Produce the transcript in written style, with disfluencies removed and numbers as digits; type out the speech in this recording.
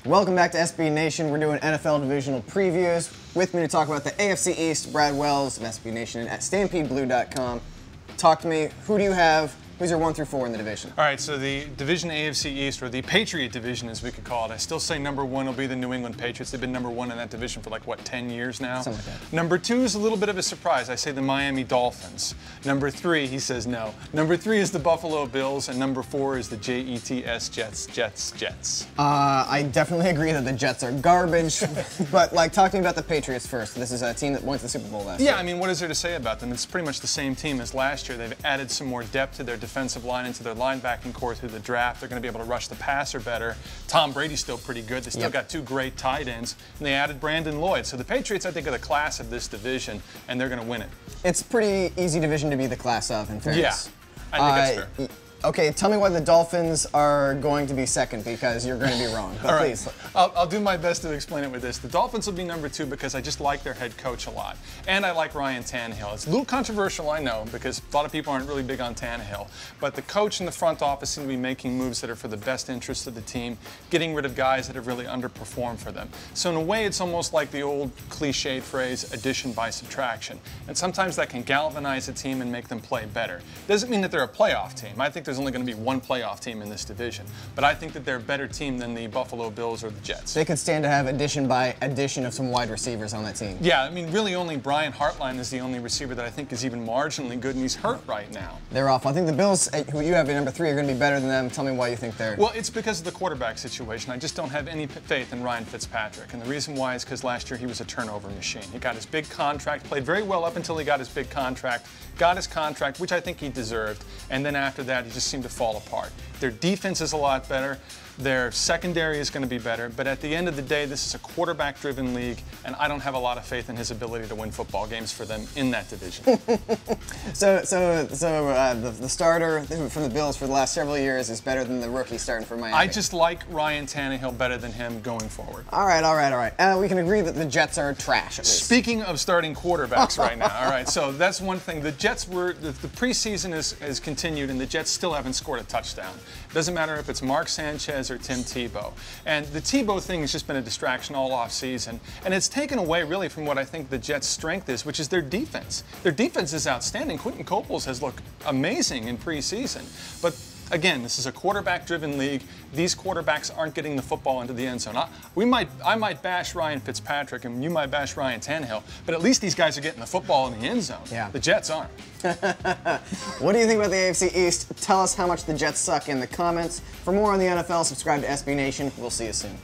Welcome back to SB Nation. We're doing NFL divisional previews. With me to talk about the AFC East, Brad Wells of SB Nation at StampedeBlue.com. Talk to me. Who do you have? Who's your 1 through 4 in the division? All right, so the division AFC East, or the Patriot division as we could call it, I still say number 1 will be the New England Patriots. They've been number 1 in that division for like, what, 10 years now? Something like that. Number 2 is a little bit of a surprise. I say the Miami Dolphins. Number 3, he says no. Number 3 is the Buffalo Bills, and number 4 is the Jets, Jets. I definitely agree that the Jets are garbage, but like, talk to me about the Patriots first. This is a team that went to the Super Bowl last year. Yeah, I mean, what is there to say about them? It's pretty much the same team as last year. They've added some more depth to their defensive line, into their linebacking core through the draft. They're going to be able to rush the passer better. Tom Brady's still pretty good. They still got 2 great tight ends, and they added Brandon Lloyd. So the Patriots, I think, are the class of this division, and they're going to win it. It's a pretty easy division to be the class of, in fairness. Yeah, I think that's fair. Okay, tell me why the Dolphins are going to be second, because you're going to be wrong. But please. I'll do my best to explain it with this. The Dolphins will be number 2 because I just like their head coach a lot. And I like Ryan Tannehill. It's a little controversial, I know, because a lot of people aren't really big on Tannehill. But the coach and the front office seem to be making moves that are for the best interest of the team, getting rid of guys that have really underperformed for them. So in a way, it's almost like the old cliched phrase, addition by subtraction. And sometimes that can galvanize a team and make them play better. Doesn't mean that they're a playoff team. I think there's only going to be 1 playoff team in this division. But I think that they're a better team than the Buffalo Bills or the Jets. They could stand to have addition by addition of some wide receivers on that team. Yeah, I mean, really only Brian Hartline is the only receiver that I think is even marginally good, and he's hurt right now. They're awful. I think the Bills, who you have at number 3, are going to be better than them. Tell me why you think they're... Well, it's because of the quarterback situation. I just don't have any faith in Ryan Fitzpatrick. And the reason why is because last year he was a turnover machine. He got his big contract, played very well up until he got his big contract, got his contract, which I think he deserved, and then after that he just seemed to fall apart. Their defense is a lot better. Their secondary is going to be better, but at the end of the day, this is a quarterback-driven league, and I don't have a lot of faith in his ability to win football games for them in that division. The starter from the Bills for the last several years is better than the rookie starting for Miami. I just like Ryan Tannehill better than him going forward. All right. We can agree that the Jets are trash, at least. Speaking of starting quarterbacks right now, all right, so that's one thing. The Jets were, the preseason has continued, and the Jets still haven't scored a touchdown. It doesn't matter if it's Mark Sanchez or Tim Tebow. And the Tebow thing has just been a distraction all offseason. And it's taken away really from what I think the Jets' strength is, which is their defense. Their defense is outstanding. Quentin Coples has looked amazing in preseason. But again, this is a quarterback-driven league. These quarterbacks aren't getting the football into the end zone. I might bash Ryan Fitzpatrick, and you might bash Ryan Tannehill, but at least these guys are getting the football in the end zone. Yeah. The Jets aren't. What do you think about the AFC East? Tell us how much the Jets suck in the comments. For more on the NFL, subscribe to SB Nation. We'll see you soon.